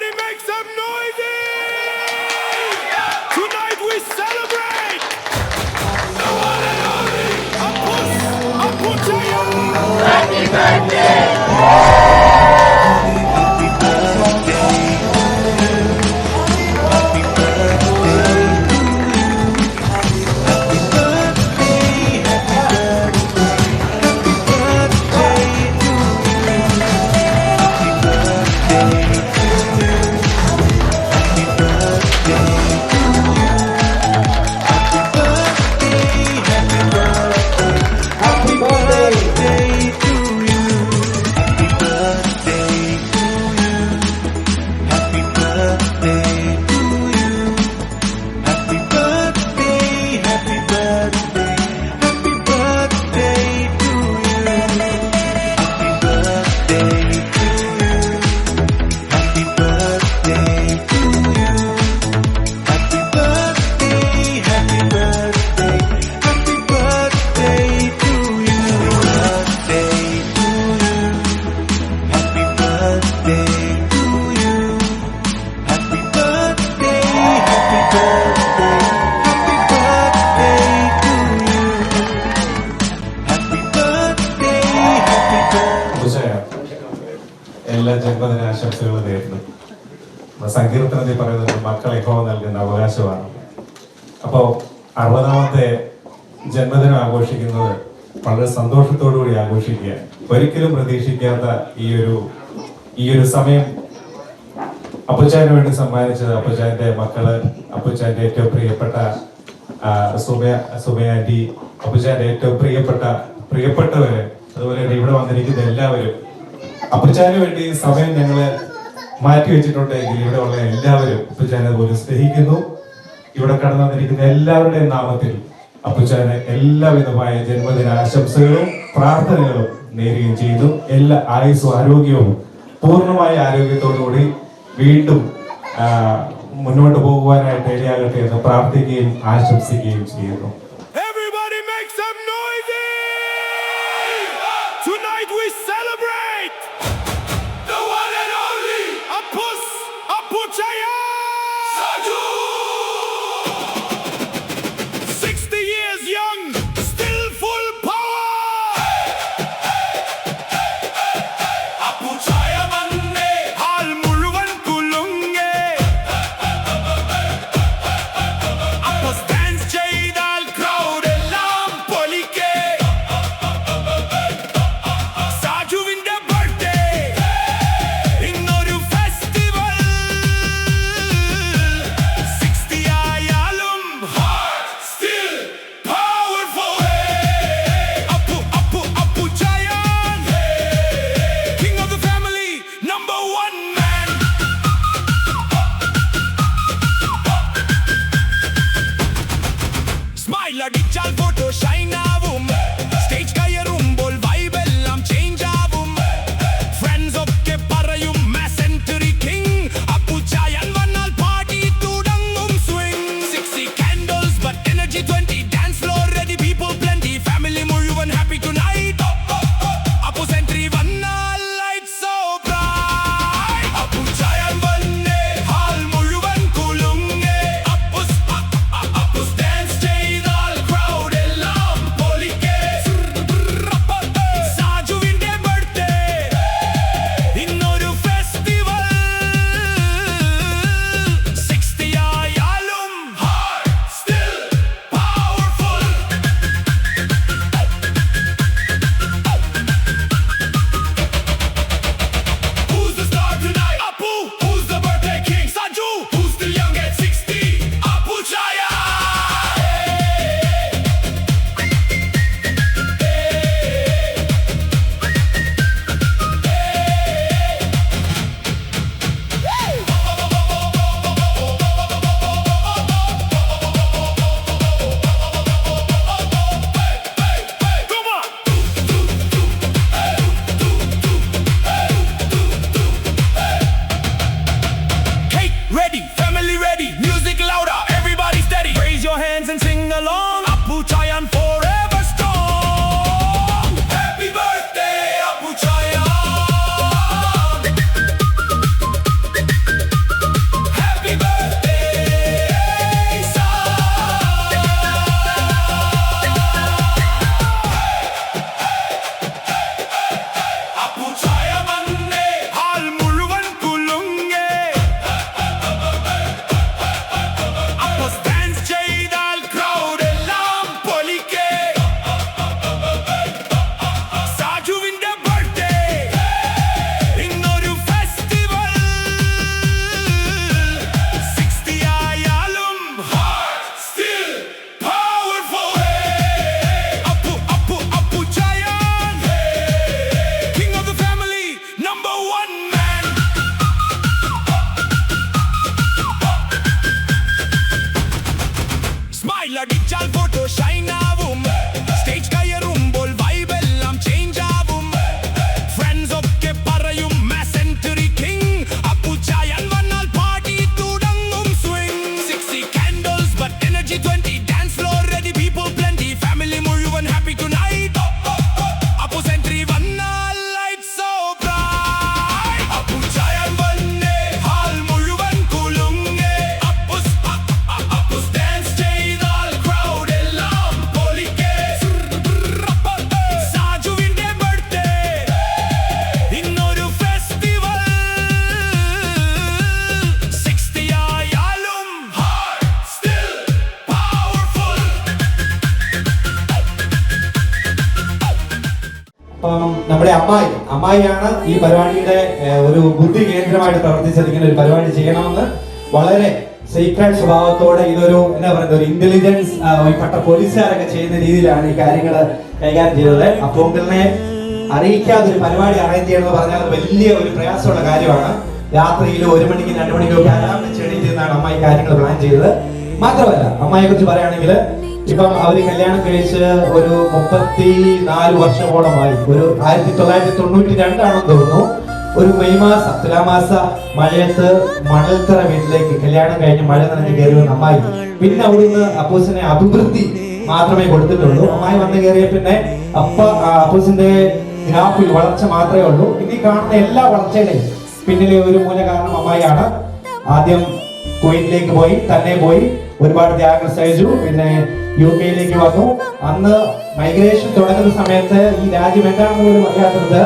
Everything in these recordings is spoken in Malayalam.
Everybody make some noise! Tonight we celebrate the one and only Apus Aputaya! Happy birthday! എല്ലാ ജന്മദിനാശംസകളും നേരുന്നു. സങ്കീർത്തനത്തിൽ പറയുന്നത് മക്കൾ യഹോവ നൽകുന്ന അവകാശമാണ്. അപ്പോൾ 60ാമത്തെ ജന്മദിനം ആഘോഷിക്കുന്നത് വളരെ സന്തോഷത്തോടു കൂടി ആഘോഷിക്കുക. ഒരിക്കലും പ്രതീക്ഷിക്കാത്ത ഈ ഒരു സമയം അപ്പുച്ചാന് വേണ്ടി സമ്മാനിച്ചത് അപ്പുച്ചാന്റെ മക്കള്, അപ്പുച്ചാന്റെ ഏറ്റവും പ്രിയപ്പെട്ട സുമയ ആന്റി, അപ്പുച്ചാന്റെ ഏറ്റവും പ്രിയപ്പെട്ടവര്, അതുപോലെ ഇവിടെ വന്നിരിക്കുന്ന എല്ലാവരും അപ്പുച്ചാന് വേണ്ടി സമയം ഞങ്ങള് മാറ്റി വെച്ചിട്ടുണ്ടെങ്കിൽ ഇവിടെ ഉള്ള എല്ലാവരും അപ്പുച്ചാനെ പോലും സ്നേഹിക്കുന്നു. ഇവിടെ കടന്നു വന്നിരിക്കുന്ന എല്ലാവരുടെയും നാമത്തിൽ അപ്പുച്ചാന് എല്ലാവിധമായ ജന്മദിന ആശംസകളും പ്രാർത്ഥനകളും നേരുകയും ചെയ്തു. എല്ലാ ആയുസ്സും ആരോഗ്യവും പൂർണ്ണമായ ആരോഗ്യത്തോടുകൂടി വീണ്ടും മുന്നോട്ട് പോകുവാനായിട്ട് ഇടയാകട്ടെ എന്ന് പ്രാർത്ഥിക്കുകയും ആശംസിക്കുകയും ചെയ്യുന്നു. Everybody make some noise! Tonight we celebrate the one and only Apus Aputaya! 60 years young, still full power! Aputaya manne hal muluvan kulunge Apus dance cheydal അമ്മായിയാണ് ഈ പരിപാടിയുടെ ഒരു ബുദ്ധി കേന്ദ്രമായിട്ട് പ്രവർത്തിച്ചത്. ഇങ്ങനെ ഒരു പരിപാടി ചെയ്യണമെന്ന് വളരെ സീക്രട്ട് സ്വഭാവത്തോടെ ഇതൊരു എന്താ പറയുക ഒരു ഇന്റലിജൻസ് പട്ട പോലീസുകാരൊക്കെ ചെയ്യുന്ന രീതിയിലാണ് ഈ കാര്യങ്ങൾ കൈകാര്യം ചെയ്തത്. അപ്പോങ്കിളിനെ അറിയിക്കാതെ ഒരു പരിപാടി അറേഞ്ച് ചെയ്യണമെന്ന് പറഞ്ഞാൽ വലിയ ഒരു പ്രയാസമുള്ള കാര്യമാണ്. രാത്രിയിൽ 1 മണിക്കും 2 മണിക്കും ഒക്കെ അലാം വെച്ച് എണീറ്റിരുന്നാണ് അമ്മായി കാര്യങ്ങൾ പ്ലാൻ ചെയ്തത്. മാത്രമല്ല അമ്മായിയെ കുറിച്ച് പറയുകയാണെങ്കിൽ ഇപ്പം അവര് കല്യാണം കഴിച്ച് ഒരു 34 വർഷമോളമായി. ഒരു 1992 തോന്നുന്നു. ഒരു മെയ് മാസം തുലാമാസ മഴയത്ത് മണൽത്തറ വീട്ടിലേക്ക് കല്യാണം കഴിഞ്ഞ് മഴ നനഞ്ഞ് കയറി വന്ന അമ്മായി പിന്നെ അവിടുന്ന് അപ്പൂസിനെ അഭിവൃദ്ധി മാത്രമേ കൊടുത്തിട്ടുള്ളൂ. അമ്മായി വന്ന് കയറിയ പിന്നെ അപ്പൂസിന്റെ ഗ്രാഫിൽ വളർച്ച മാത്രമേ ഉള്ളൂ. ഇനി കാണുന്ന എല്ലാ വളർച്ചയുടെയും പിന്നിലെ ഒരു മൂല കാരണം അമ്മായിയാണ്. ആദ്യം കുവൈറ്റിലേക്ക് പോയി, തന്നെ പോയി ഒരുപാട് ത്യാഗം സഹിച്ചു. പിന്നെ UK വന്നു. അന്ന് മൈഗ്രേഷൻ തുടങ്ങുന്ന സമയത്ത് ഈ രാജ്യം എന്താണെന്ന് പോലും അറിയാത്തത്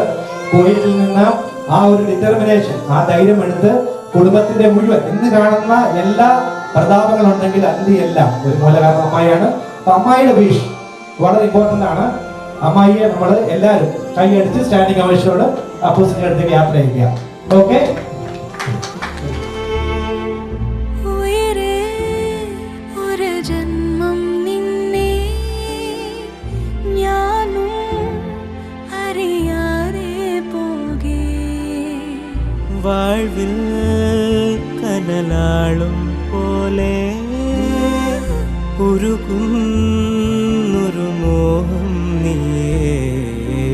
കുവൈറ്റിൽ നിന്ന് ആ ഒരു ഡിറ്റർമിനേഷൻ, ആ ധൈര്യം എടുത്ത് കുടുംബത്തിന്റെ മുഴുവൻ ഇന്ന് കാണുന്ന എല്ലാ പ്രതാപങ്ങളുണ്ടെങ്കിൽ അതിന്റെ എല്ലാം ഒരു മൂല കാരണം അമ്മായിയാണ്. അപ്പൊ അമ്മായിയുടെ വീഷ് വളരെ ഇമ്പോർട്ടന്റ് ആണ്. അമ്മായിയെ നമ്മൾ എല്ലാവരും കൈയടിച്ച് സ്റ്റാൻഡിംഗ് ഓവേഷനോട് അപ്പൂസിന്റെ അടുത്തേക്ക് യാത്ര ചെയ്യുക. ഓക്കെ. വാഴ്വിൽ കനലാളും പോലെ ഉരുകുന്നൊരു മോഹം നീയേ.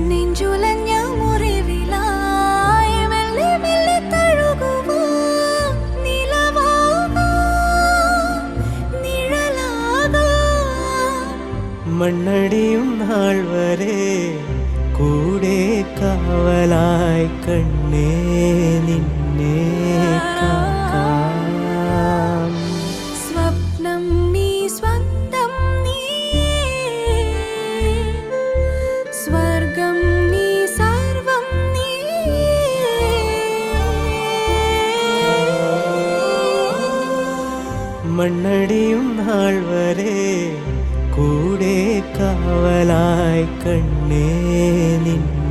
നെഞ്ചുലഞ്ഞ മുറിവിലായി മെല്ലെ മെല്ലെ തഴുകുവാൻ നിലവാകാം നിഴലാകാം. മണ്ണടിയും നാൾ വരെ കൂടെ കാവലായി കണ്ണേ നിന്നെ കാക്കാം. സ്വപ്നം നീ സ്വന്തം നീ സ്വർഗം നീ സർവം നീ. മണ്ണടിയും നാൾ വരെ കൂടെ കാവലായി കണ്ണേ നിന്നെ